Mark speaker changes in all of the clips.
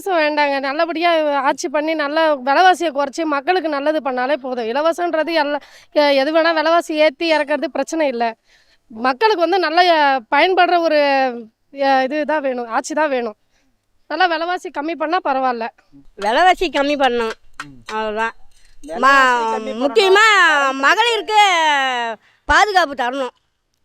Speaker 1: இலவசம் வேண்டாங்க. நல்லபடியாக ஆட்சி பண்ணி நல்ல விலைவாசியை குறைச்சி மக்களுக்கு நல்லது பண்ணாலே போதும். இலவசன்றது எது வேணால் விலைவாசி ஏற்றி இறக்கிறது பிரச்சனை இல்லை. மக்களுக்கு வந்து நல்ல பயன்படுற ஒரு இது தான் வேணும், ஆட்சி தான் வேணும். நல்லா விலைவாசி கம்மி பண்ணால் பரவாயில்ல.
Speaker 2: விலைவாசி கம்மி பண்ணணும், அவ்வளோதான். முக்கியமாக மகளிருக்கு பாதுகாப்பு தரணும்,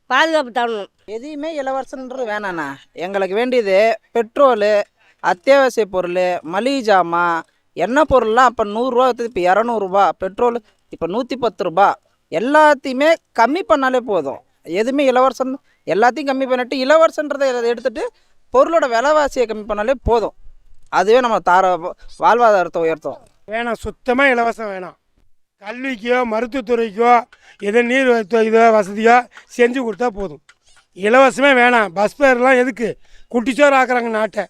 Speaker 2: பாதுகாப்பு தரணும்.
Speaker 3: எதையுமே இலவசன்றது வேணாண்ணா. எங்களுக்கு வேண்டியது பெட்ரோலு, அத்தியாவசிய பொருள், மளிகை ஜாமான், எண்ணெய் பொருள்லாம் அப்போ 100 இப்போ 200 பெட்ரோல் இப்போ 110 எல்லாத்தையுமே கம்மி பண்ணாலே போதும். எதுவுமே இலவசம் எல்லாத்தையும் கம்மி பண்ணிட்டு இலவசன்றதை எடுத்துகிட்டு பொருளோட விலைவாசியை கம்மி பண்ணாலே போதும். அதுவே நம்ம வாழ்வாதாரத்தை உயர்த்தும்.
Speaker 4: வேணாம், சுத்தமாக இலவசம் வேணாம். கல்விக்கோ மருத்துவத்துறைக்கோ எதோ நீர் இதோ வசதியோ செஞ்சு கொடுத்தா போதும். இலவசமே வேணாம். பஸ் பேர்லாம் எதுக்கு? குட்டிச்சோறு ஆக்குறாங்க நாட்டை.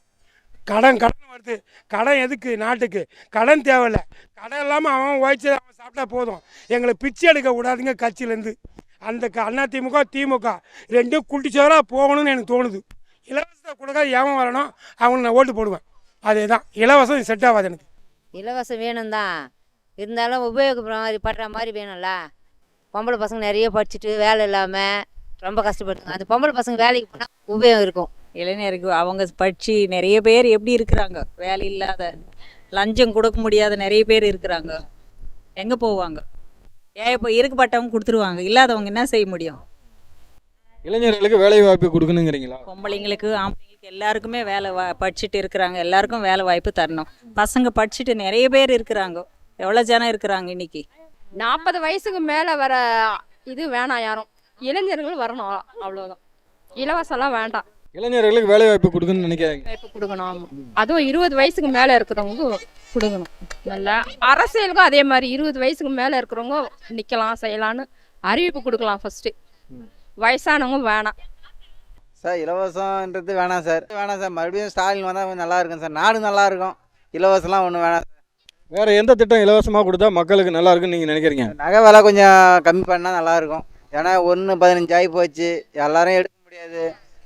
Speaker 4: கடன் வருது. கடன் எதுக்கு நாட்டுக்கு? கடன் தேவையில்லை. கடன் இல்லாமல் அவன் உழைச்சி அவன் சாப்பிட்டா போதும். எங்களை பிச்சை எடுக்க கூடாதுங்க கட்சியிலேருந்து. அந்த அதிமுக திமுக ரெண்டும் குட்டிச்சோறாக போகணும்னு எனக்கு தோணுது. இலவசத்தை கொடுக்க ஏன் வரணும், அவங்களுக்கு நான் ஓட்டு போடுவேன். அதே தான் இலவசம் செட் ஆகாது எனக்கு.
Speaker 5: இலவசம் வேணும் தான், இருந்தாலும் உபயோகப்படுற மாதிரி வேணும்ல. பொம்பளை பசங்க நிறைய படிச்சுட்டு வேலை இல்லாமல் ரொம்ப கஷ்டப்படுங்க. அந்த பொம்பளை பசங்க வேலைக்கு போனால் உபயோகம் இருக்கும்.
Speaker 6: இளைஞருக்கு அவங்க படித்து நிறைய பேர் எப்படி இருக்கிறாங்க, வேலை இல்லாத லஞ்சம் கொடுக்க முடியாத நிறைய பேர் இருக்கிறாங்க. எங்கே போவாங்க? இப்போ இருக்கப்பட்டவங்க கொடுத்துருவாங்க, இல்லாதவங்க என்ன செய்ய முடியும்?
Speaker 7: இளைஞர்களுக்கு வேலை வாய்ப்பு கொடுக்கணுங்கிறீங்களா?
Speaker 6: பொம்பளைங்களுக்கு ஆம்பளைங்களுக்கு எல்லாருக்குமே படிச்சுட்டு இருக்கிறாங்க, எல்லாருக்கும் வேலை வாய்ப்பு தரணும். பசங்க படிச்சுட்டு நிறைய பேர் இருக்கிறாங்க. எவ்வளோ ஜனம் இருக்கிறாங்க இன்னைக்கு?
Speaker 8: 40 வயசுக்கு மேலே வர இது வேணாம் யாரும். இளைஞர்கள் வரணும், அவ்வளோதான். இலவசம்லாம் வேண்டாம்.
Speaker 7: இளைஞர்களுக்கு வேலை வாய்ப்பு கொடுக்கணும்னு நினைக்கிறீங்க?
Speaker 8: வாய்ப்பு கொடுக்கணும். ஆமாம், அதுவும் 20 வயசுக்கு மேலே இருக்கிறவங்க கொடுக்கணும். நல்லா அரசியலுக்கும் அதே மாதிரி 20 வயசுக்கு மேலே இருக்கிறவங்க நிற்கலாம், செய்யலான்னு அறிவிப்பு கொடுக்கலாம் ஃபஸ்ட்டு. வயசானவங்க வேணாம்
Speaker 3: சார். இலவசம்ன்றது வேணாம் சார், வேணாம் சார். மறுபடியும் ஸ்டாலின் வந்தால் கொஞ்சம் நல்லா இருக்கும் சார். நாடு நல்லா இருக்கும். இலவசம்லாம் ஒன்றும் வேணாம் சார்.
Speaker 7: வேறு எந்த திட்டம் இலவசமாக கொடுத்தா மக்களுக்கு நல்லா இருக்குன்னு நீங்கள் நினைக்கிறீங்க?
Speaker 3: நகை விலை கொஞ்சம் கம்மி பண்ணால் நல்லாயிருக்கும். ஏன்னா 1.15 ஆகி போச்சு. எல்லாரும் எடுக்க முடியாது.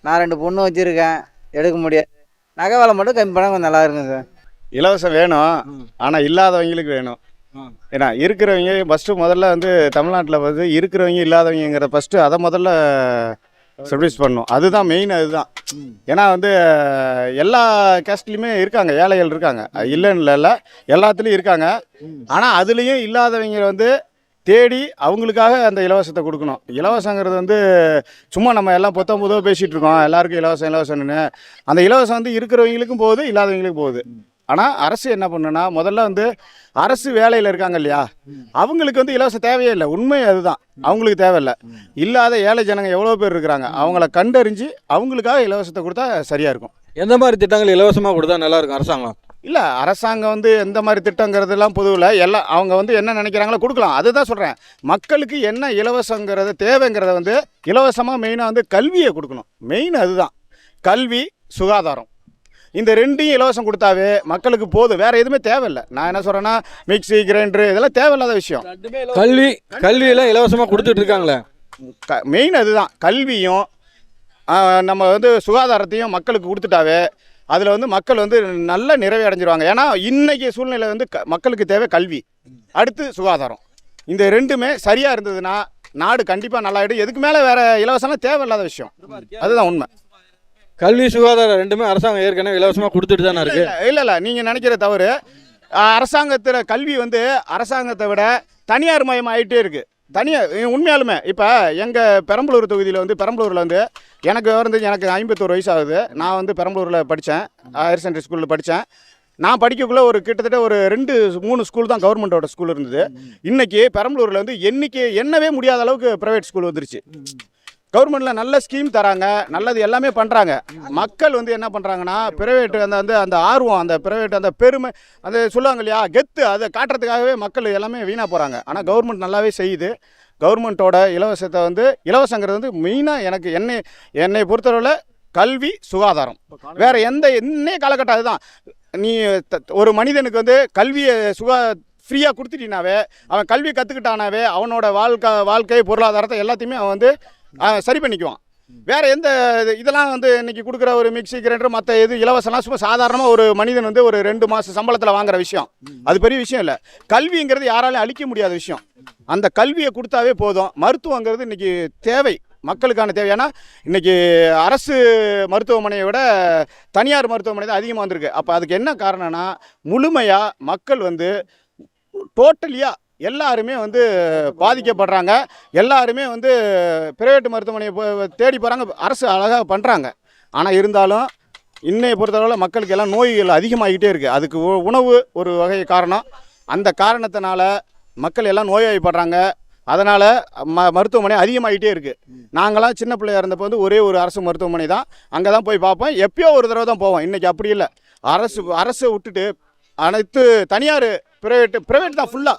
Speaker 3: நான் 2 பொண்ணு வச்சுருக்கேன், எடுக்க முடியாது. நகை விலை மட்டும் கம்மி பண்ணால் கொஞ்சம் நல்லா இருக்கும் சார்.
Speaker 9: இலவசம் வேணும், ஆனால் இல்லாதவங்களுக்கு வேணும். ஏன்னா இருக்கிறவங்க முதல்ல தமிழ்நாட்டில் இருக்கிறவங்க இல்லாதவங்கிற அதை முதல்ல சர்வீஸ் பண்ணணும். அதுதான் மெயின். அதுதான். ஏன்னா எல்லா கேஸ்ட்லேயுமே இருக்காங்க, ஏழைகள் இருக்காங்க, இல்லைன்னு இல்லை, எல்லாத்துலேயும் இருக்காங்க. ஆனால் அதுலேயும் இல்லாதவங்க தேடி அவங்களுக்காக அந்த இலவசத்தை கொடுக்கணும். இலவசங்கிறது சும்மா நம்ம எல்லாம் பொதுவாக பேசிகிட்டு இருக்கோம், எல்லாருக்கும் இலவசம் இலவசம்னு. அந்த இலவசம் இருக்கிறவங்களுக்கும் போகுது, இல்லாதவங்களுக்கும் போகுது. ஆனால் அரசு என்ன பண்ணுன்னா, முதல்ல அரசு வேலையில் இருக்காங்க இல்லையா, அவங்களுக்கு இலவசம் தேவையே இல்லை. உண்மை அதுதான், அவங்களுக்கு தேவையில்லை. இல்லாத ஏழை ஜனங்க எவ்வளோ பேர் இருக்கிறாங்க, அவங்கள கண்டறிஞ்சு அவங்களுக்காக இலவசத்தை கொடுத்தா சரியாக இருக்கும்.
Speaker 7: எந்த மாதிரி திட்டங்கள் இலவசமாக கொடுத்தா நல்லாயிருக்கும் அரசாங்கம்?
Speaker 9: இல்லை, அரசாங்கம் எந்த மாதிரி திட்டங்கிறதுலாம் பொதுவில் எல்லாம் அவங்க என்ன நினைக்கிறாங்களோ கொடுக்கலாம். அதுதான் சொல்கிறேன். மக்களுக்கு என்ன இலவசங்கிறது தேவைங்கிறத இலவசமாக மெயினாக கல்வியை கொடுக்கணும். மெயின் அதுதான். கல்வி, சுகாதாரம், இந்த 2ஐயும் இலவசம் கொடுத்தாவே மக்களுக்கு போதும். வேறு எதுவுமே தேவையில்லை. நான் என்ன சொல்கிறேன்னா, மிக்சி, கிரைண்டரு இதெல்லாம் தேவையில்லாத விஷயம்.
Speaker 7: கல்வியெல்லாம் இலவசமாக கொடுத்துட்டு இருக்காங்களே,
Speaker 9: மெயின் அதுதான். கல்வியும் நம்ம சுகாதாரத்தையும் மக்களுக்கு கொடுத்துட்டாவே அதில் மக்கள் நல்ல நிறைவு அடைஞ்சிருவாங்க. ஏன்னா இன்றைக்கி சூழ்நிலை மக்களுக்கு தேவை கல்வி, அடுத்து சுகாதாரம். இந்த 2மே சரியாக இருந்ததுன்னா நாடு கண்டிப்பாக நல்லாயிடும். எதுக்கு மேலே வேறு இலவசம்லாம் தேவையில்லாத விஷயம். அதுதான் உண்மை.
Speaker 7: கல்வி, சுகாதாரம் 2மே அரசாங்கம் ஏற்கனவே இலவசமாக கொடுத்துட்டு தானே இருக்கு.
Speaker 9: இல்லை, நீங்கள் நினைக்கிற தவறு. அரசாங்கத்தில் கல்வி அரசாங்கத்தை விட தனியார் மயம் ஆகிட்டே இருக்குது. உண்மையாலுமே இப்போ எங்கள் பெரம்பலூர் தொகுதியில் பெரம்பலூரில் எனக்கு எனக்கு 51 வயசு ஆகுது. நான் பெரம்பலூரில் படித்தேன், ஹையர் செகண்டரி ஸ்கூலில் படித்தேன். நான் படிக்கக்குள்ளே கிட்டத்தட்ட ஒரு 2-3 ஸ்கூல் தான் கவர்மெண்ட்டோட ஸ்கூல் இருந்தது. இன்றைக்கி பெரம்பலூரில் எண்ணவே முடியாத அளவுக்கு ப்ரைவேட் ஸ்கூல் வந்துருச்சு. கவர்மெண்ட்டில் நல்ல ஸ்கீம் தராங்க, நல்லது எல்லாமே பண்ணுறாங்க. மக்கள் என்ன பண்ணுறாங்கன்னா, ப்ரைவேட் அந்த ஆர்வம், அந்த ப்ரைவேட் அந்த பெருமை, சொல்லுவாங்க இல்லையா, கெத்து, அதை காட்டுறதுக்காகவே மக்கள் எல்லாமே வீணாக போகிறாங்க. ஆனால் கவர்மெண்ட் நல்லாவே செய்யுது. கவர்மெண்ட்டோட இலவசத்தை இலவசங்கிறது மெயினாக என்னை பொறுத்தளவில் கல்வி, சுகாதாரம். வேறு இன்னைய காலகட்டம் அதுதான். நீ ஒரு மனிதனுக்கு கல்வியை ஃப்ரீயாக கொடுத்துட்டீனாவே, அவன் கல்வி கற்றுக்கிட்டானாவே அவனோட வாழ்க்கை, பொருளாதாரத்தை எல்லாத்தையுமே அவன் சரி பண்ணிக்குவான். வேற எந்த இதெல்லாம் வந்து இன்னைக்கு கொடுக்குற ஒரு மிக்ஸி கிரைண்டர் மற்ற எது இலவசம்லாம் சும்மா சாதாரணமாக ஒரு மனிதன் வந்து ஒரு 2 மாதம் சம்பளத்தில் வாங்குற விஷயம். அது பெரிய விஷயம் இல்லை. கல்விங்கிறது யாராலையும் அழிக்க முடியாத விஷயம். அந்த கல்வியை கொடுத்தாவே போதும். மருத்துவங்கிறது இன்னைக்கு தேவை, மக்களுக்கான தேவை. ஏன்னா இன்னைக்கு அரசு மருத்துவமனையை விட தனியார் மருத்துவமனை தான் அதிகமாக வந்திருக்கு. அப்போ அதுக்கு என்ன காரணம்னா, முழுமையாக மக்கள் வந்து டோட்டலியாக எல்லாருமே வந்து பாதிக்கப்படுறாங்க. எல்லாருமே வந்து பிரைவேட் மருத்துவமனையை தேடி போகிறாங்க. அரசு அழகாக பண்ணுறாங்க. ஆனால் இருந்தாலும் இன்னைய பொறுத்தளவில் மக்களுக்கு எல்லாம் நோய்கள் அதிகமாகிட்டே இருக்குது. அதுக்கு உணவு ஒரு வகை காரணம். அந்த காரணத்தினால மக்கள் எல்லாம் நோய்வாய்ப்படுறாங்க. அதனால் மருத்துவமனை அதிகமாகிட்டே இருக்குது. நாங்களாம் சின்ன பிள்ளையா இருந்தப்போ வந்து ஒரே ஒரு அரசு மருத்துவமனை தான், அங்கே தான் போய் பார்ப்போம். எப்பயோ ஒரு தடவை தான் போவோம். இன்றைக்கி அப்படி இல்லை. அரசை விட்டுட்டு அனைத்து தனியார் பிரைவேட் தான் ஃபுல்லாக.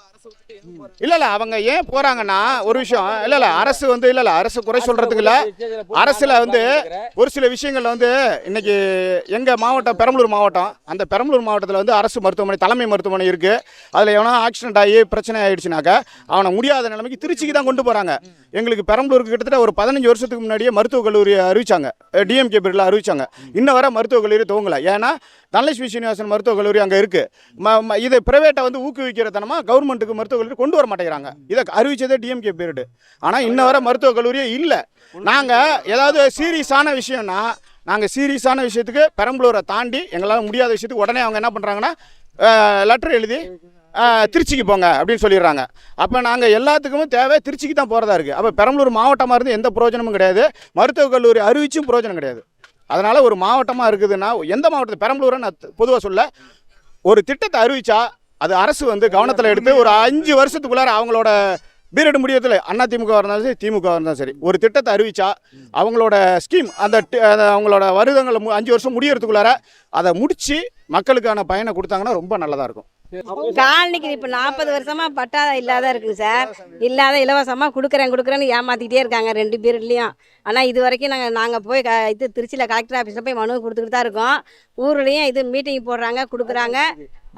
Speaker 9: இல்லை அவங்க ஏன் போகிறாங்கன்னா ஒரு விஷயம் இல்லை அரசு வந்து இல்லை அரசு குறை சொல்கிறதுக்கு இல்லை. அரசில் வந்து ஒரு சில விஷயங்களில் வந்து இன்றைக்கி எங்கள் மாவட்டம் பெரம்பலூர் மாவட்டம், அந்த பெரம்பலூர் மாவட்டத்தில் வந்து அரசு மருத்துவமனை தலைமை மருத்துவமனை இருக்குது. அதில் எவனா ஆக்சிடென்ட் ஆகி பிரச்சனை ஆகிடுச்சுனாக்கா அவனை முடியாத நிலைமைக்கு திருச்சிக்கு தான் கொண்டு போகிறாங்க. எங்களுக்கு பெரம்பலூருக்கு கிட்டத்தட்ட ஒரு 15 வருஷத்துக்கு முன்னாடியே மருத்துவக் கல்லூரி அறிவிச்சாங்க. டிஎம்கே பீரியடில் அறிவிச்சாங்க. இன்ன வரை மருத்துவக் கல்லூரி துவங்கலை. ஏன்னா தனலட்சுமி சீனிவாசன் மருத்துவக் கல்லூரி அங்கே இருக்குது. இது பிரைவேட்டை வந்து ஊக்குவிக்கிறதனமாக கவர்மெண்ட்டுக்கு மருத்துவக் கல்லூரி கொண்டு வர மாட்டேங்கிறாங்க. இதை அறிவிச்சதே டிஎம்கே பீரியடு. ஆனால் இன்ன வரை மருத்துவக் கல்லூரியே இல்லை. நாங்கள் ஏதாவது சீரியஸான விஷயம்னா நாங்கள் சீரியஸான விஷயத்துக்கு பெரம்பலூரை தாண்டி எங்களால் முடியாத விஷயத்துக்கு உடனே அவங்க என்ன பண்ணுறாங்கன்னா லெட்டர் எழுதி திருச்சிக்கு போங்க அப்படின்னு சொல்லிடுறாங்க. அப்போ நாங்கள் எல்லாத்துக்குமே தேவை திருச்சிக்கு தான் போகிறதா இருக்குது. அப்போ பெரம்பலூர் மாவட்டமாக இருந்து எந்த பிரயோஜனமும் கிடையாது. மருத்துவக் கல்லூரி அறிவிச்சும் பிரயோஜனம் கிடையாது. அதனால் ஒரு மாவட்டமாக இருக்குதுன்னா எந்த மாவட்டத்தில் பெரம்பலூரை நான் பொதுவாக சொல்ல, ஒரு திட்டத்தை அறிவிச்சா அது அரசு வந்து கவனத்தில் எடுத்து ஒரு 5 வருஷத்துக்குள்ளார அவங்களோட பீரியட் முடியத்தில் அதிமுக இருந்தாலும் சரி திமுக இருந்தாலும் சரி ஒரு திட்டத்தை அறிவிச்சா அவங்களோட ஸ்கீம் அந்த அவங்களோட வருடங்கள் 5 வருஷம் முடியறதுக்குள்ளார அதை முடித்து மக்களுக்கான பயனை கொடுத்தாங்கன்னா ரொம்ப நல்லதாக இருக்கும்.
Speaker 2: காலனிக்கு இப்போ 40 வருஷமா பட்டா இல்லாத இருக்குங்க சார். இல்லாத இலவசமாக கொடுக்குறேன்னு ஏமாற்றிக்கிட்டே இருக்காங்க 2 பீரியட்லேயும். ஆனால் இது வரைக்கும் நாங்கள் போய் இது திருச்சியில் கலெக்டர் ஆஃபீஸில் போய் மனு கொடுத்துக்கிட்டு தான் இருக்கோம். ஊர்லேயும் இது மீட்டிங் போடுறாங்க, கொடுக்குறாங்க.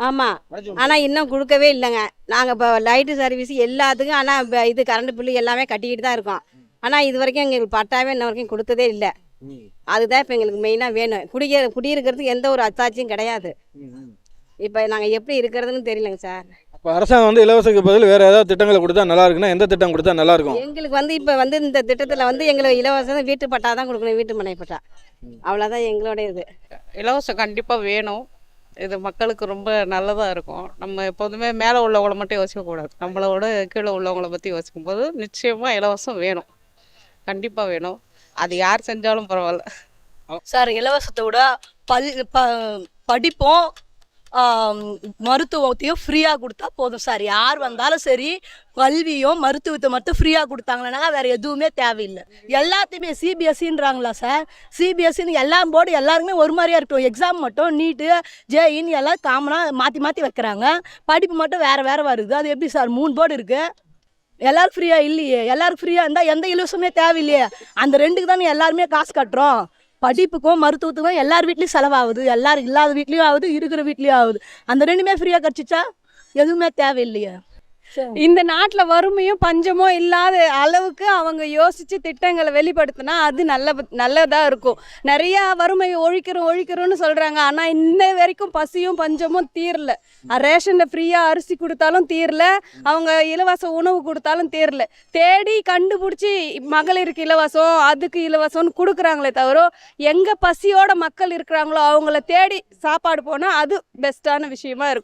Speaker 2: ஆமாம், ஆனால் இன்னும் கொடுக்கவே இல்லைங்க. நாங்கள் இப்போ லைட்டு சர்வீஸ் எல்லாத்துக்கும் ஆனால் இது கரண்ட் பில்லு எல்லாமே கட்டிக்கிட்டு தான் இருக்கோம். ஆனால் இது வரைக்கும் எங்களுக்கு பட்டாவே இன்ன வரைக்கும் கொடுத்ததே இல்லை. அதுதான் இப்போ எங்களுக்கு மெயினாக வேணும். குடியிருக்கிறதுக்கு எந்த ஒரு அத்தாட்சியும் கிடையாது. இப்போ நாங்கள் எப்படி இருக்கிறதுன்னு தெரியலங்க சார்.
Speaker 7: இப்போ அரசாங்கம் வந்து இலவசத்துக்கு பதில் வேறு ஏதாவது திட்டங்களை கொடுத்தா நல்லா இருக்குன்னா எந்த திட்டம் கொடுத்தா நல்லா இருக்கும்?
Speaker 2: எங்களுக்கு வந்து இப்போ வந்து இந்த திட்டத்தில் வந்து எங்களுக்கு இலவசம் வீட்டு பட்டா தான் கொடுக்கணும், வீட்டு மனை பட்டா. அவ்வளோதான் எங்களோட இது.
Speaker 10: இலவசம் கண்டிப்பாக வேணும். இது மக்களுக்கு ரொம்ப நல்லதாக இருக்கும். நம்ம எப்போதுமே மேலே உள்ளவங்கள மட்டும் யோசிக்கக்கூடாது. நம்மளோட கீழே உள்ளவங்கள பற்றி யோசிக்கும் போது நிச்சயமாக இலவசம் வேணும், கண்டிப்பாக வேணும். அது யார் செஞ்சாலும் பரவாயில்ல
Speaker 11: சார். இலவசத்தை விட படிப்போம் மருத்துவத்தையும் ஃப்ரீயாக கொடுத்தா போதும் சார். யார் வந்தாலும் சரி கல்வியும் மருத்துவத்தை மட்டும் ஃப்ரீயாக கொடுத்தாங்கன்னா வேறு எதுவுமே தேவையில்லை. எல்லாத்தையுமே சிபிஎஸ்சின்றாங்களா சார்? சிபிஎஸ்சின்னு எல்லா போர்டு எல்லாருக்குமே ஒரு மாதிரியாக இருக்கட்டும். எக்ஸாம் மட்டும் நீட்டு ஜேஇன்னு எல்லாம் காமனாக மாற்றி வைக்கிறாங்க. படிப்பு மட்டும் வேறு வருது. அது எப்படி சார்? 3 போர்டு இருக்குது. எல்லோரும் ஃப்ரீயாக இல்லையே. எல்லோரும் ஃப்ரீயாக இருந்தால் எந்த இலவசமே தேவையில்லையே. அந்த 2க்கு தானே எல்லாருமே காசு கட்டுறோம். படிப்புக்கும் மருத்துவத்துக்கும் எல்லார் வீட்லேயும் செலவாகுது. எல்லாரும் இல்லாத வீட்லேயும் ஆகுது, இருக்கிற வீட்லேயும் ஆகுது. அந்த 2மே ஃப்ரீயாக கிடச்சிச்சா எதுவுமே தேவையில்லையே.
Speaker 12: இந்த நாட்டில் வறுமையும் பஞ்சமோ இல்லாத அளவுக்கு அவங்க யோசித்து திட்டங்களை வெளிப்படுத்தினா அது நல்லதாக இருக்கும். நிறையா வறுமையை ஒழிக்கிறோன்னு சொல்கிறாங்க. ஆனால் இன்ன வரைக்கும் பசியும் பஞ்சமும் தீரல. ரேஷனில் ஃப்ரீயாக அரிசி கொடுத்தாலும் தீரல, அவங்க இலவச உணவு கொடுத்தாலும் தீரல. தேடி கண்டுபிடிச்சி மகளிருக்கு இலவசம் அதுக்கு இலவசம்னு கொடுக்குறாங்களே தவிர எங்கே பசியோட மக்கள் இருக்கிறாங்களோ அவங்கள தேடி சாப்பாடு போனால் அது பெஸ்ட்டான விஷயமா இருக்கும்.